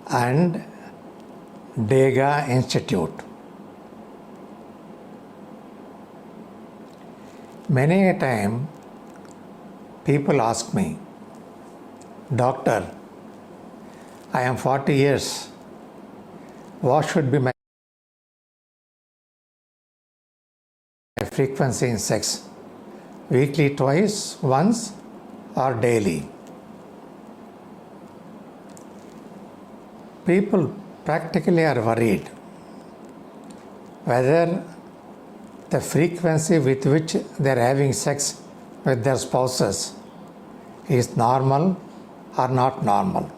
and Dega Institute. Many a time people ask me, Doctor, I am 40 years. What should be my frequency in sex? Weekly twice, once, or daily? People practically are worried whether the frequency with which they are having sex with their spouses is normal or not normal.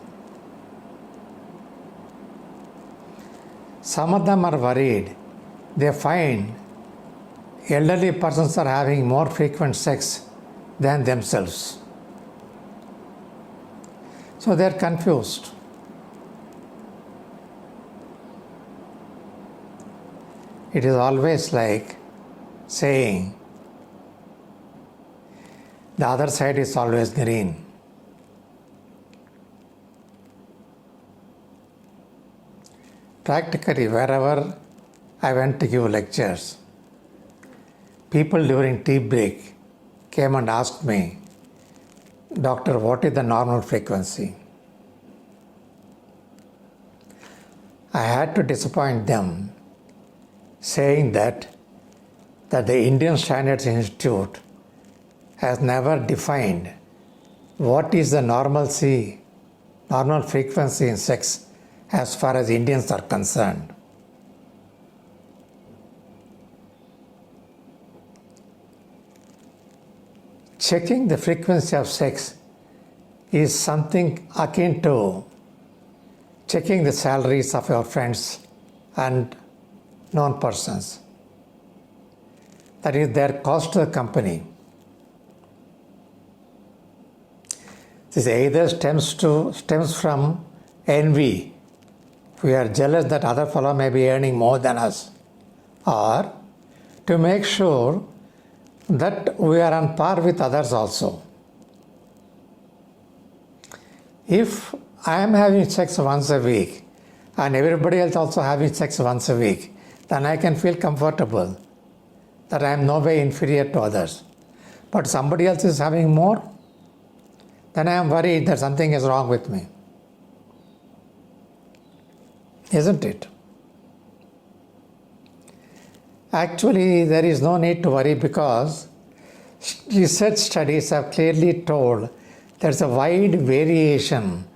Some of them are worried. They find elderly persons are having more frequent sex than themselves. So they are confused. It is always like saying, the other side is always green. Practically, wherever I went to give lectures, people during tea break came and asked me, Doctor, what is the normal frequency? I had to disappoint them, saying that the Indian Standards Institute has never defined what is the normal frequency in sex as far as Indians are concerned. Checking the frequency of sex is something akin to checking the salaries of your friends and known persons. That is their cost to the company. This either stems from envy. We are jealous that other fellow may be earning more than us, or to make sure that we are on par with others also. If I am having sex once a week and everybody else also having sex once a week, then I can feel comfortable that I am no way inferior to others. But somebody else is having more, then I am worried that something is wrong with me. Isn't it? Actually, there is no need to worry because research studies have clearly told there is a wide variation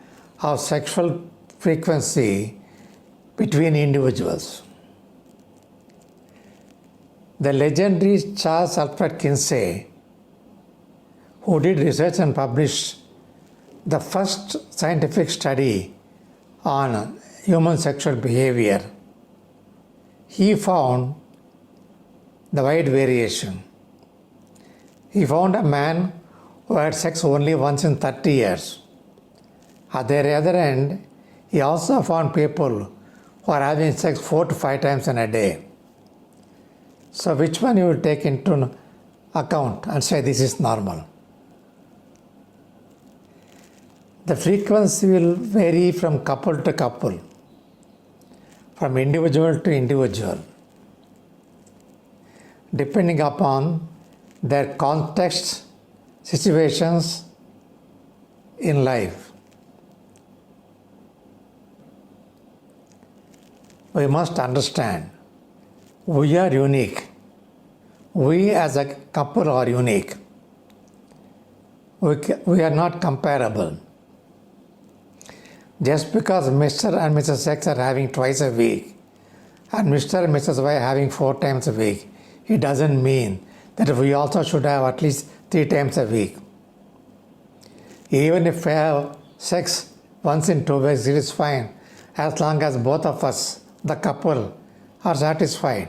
of sexual frequency between individuals. The legendary Charles Alfred Kinsey, who did research and published the first scientific study on human sexual behavior, he found the wide variation. He found a man who had sex only once in 30 years. At the other end, he also found people who are having sex 4 to 5 times in a day. So which one you will take into account and say this is normal? The frequency will vary from couple to couple, from individual to individual, depending upon their contexts, situations in life. We must understand we are unique. We as a couple are unique. We are not comparable. Just because Mr. and Mrs. X are having twice a week and Mr. and Mrs. Y are having 4 times a week, it doesn't mean that we also should have at least 3 times a week. Even if we have sex once in 2 weeks, it is fine as long as both of us, the couple, are satisfied.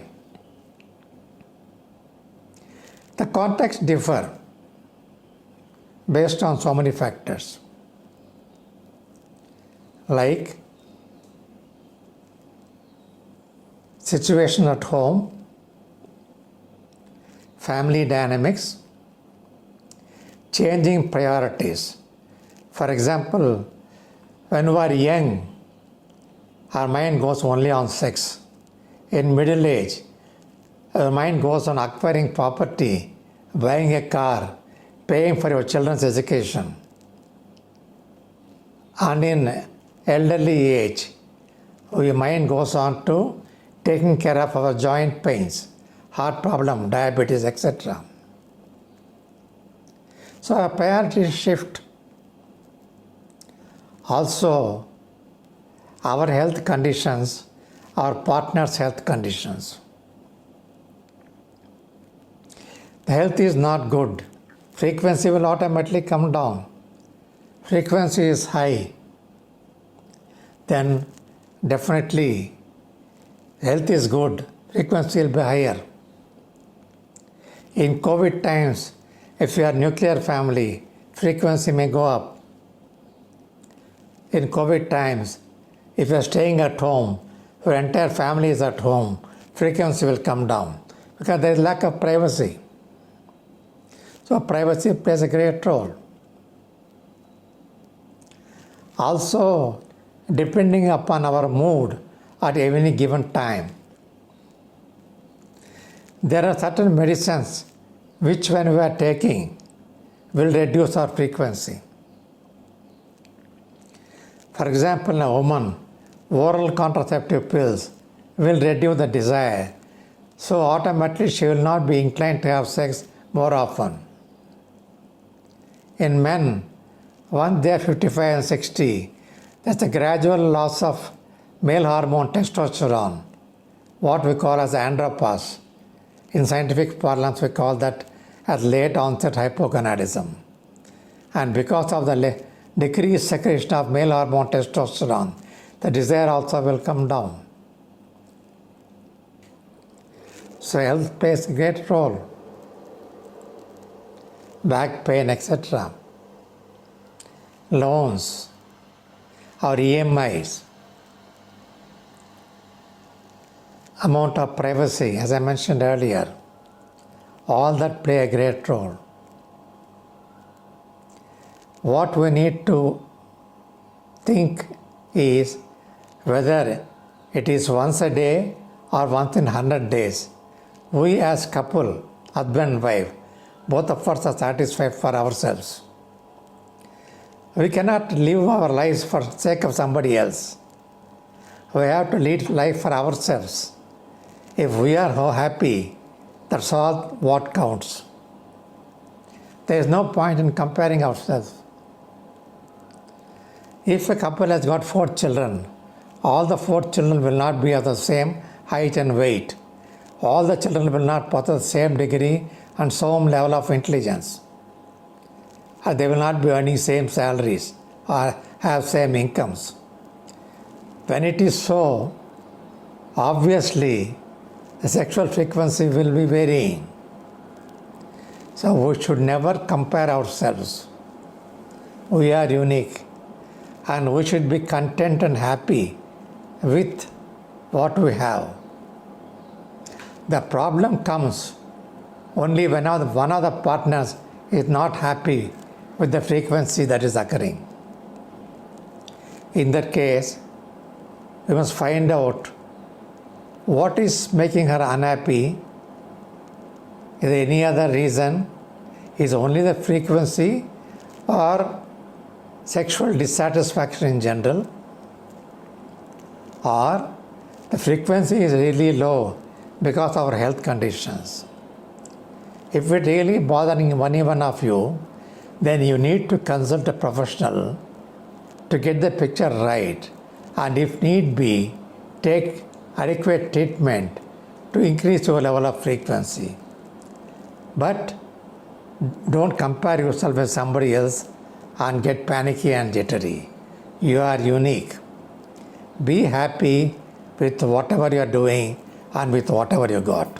The contexts differ based on so many factors, like situation at home, family dynamics, changing priorities. For example, when we are young, our mind goes only on sex. In middle age, our mind goes on acquiring property, buying a car, paying for your children's education. And in elderly age, your mind goes on to taking care of our joint pains, heart problem, diabetes, etc. So a priority shift. Also, our health conditions, our partner's health conditions. The health is not good. Frequency will automatically come down. Frequency is high. Then definitely health is good. Frequency will be higher. In COVID times, if you are nuclear family, frequency may go up. In COVID times, if you are staying at home, your entire family is at home, frequency will come down because there is lack of privacy. So privacy plays a great role. Also, depending upon our mood at any given time, there are certain medicines which when we are taking will reduce our frequency. For example, a woman, oral contraceptive pills will reduce the desire, so automatically she will not be inclined to have sex more often. In men, once they are 55 and 60, there's a gradual loss of male hormone testosterone, what we call as andropause. In scientific parlance, we call that as late onset hypogonadism. And because of the decreased secretion of male hormone testosterone, the desire also will come down. So health plays a great role. Back pain, etc. Loans or EMIs. Amount of privacy, as I mentioned earlier. All that play a great role. What we need to think is whether it is once a day or once in 100 days. We as couple, husband and wife, both of us are satisfied for ourselves. We cannot live our lives for the sake of somebody else. We have to lead life for ourselves. If we are happy, that's all what counts. There is no point in comparing ourselves. If a couple has got 4 children, all the 4 children will not be of the same height and weight. All the children will not possess the same degree and same level of intelligence. They will not be earning same salaries or have same incomes. When it is so, obviously the sexual frequency will be varying. So we should never compare ourselves. We are unique and we should be content and happy with what we have. The problem comes only when one of the partners is not happy with the frequency that is occurring. In that case, we must find out what is making her unhappy. Is there any other reason? Is only the frequency or sexual dissatisfaction in general? Or the frequency is really low because of our health conditions. If it really bothering any one of you, then you need to consult a professional to get the picture right, and if need be, take adequate treatment to increase your level of frequency. But don't compare yourself with somebody else and get panicky and jittery. You are unique. Be happy with whatever you are doing and with whatever you got.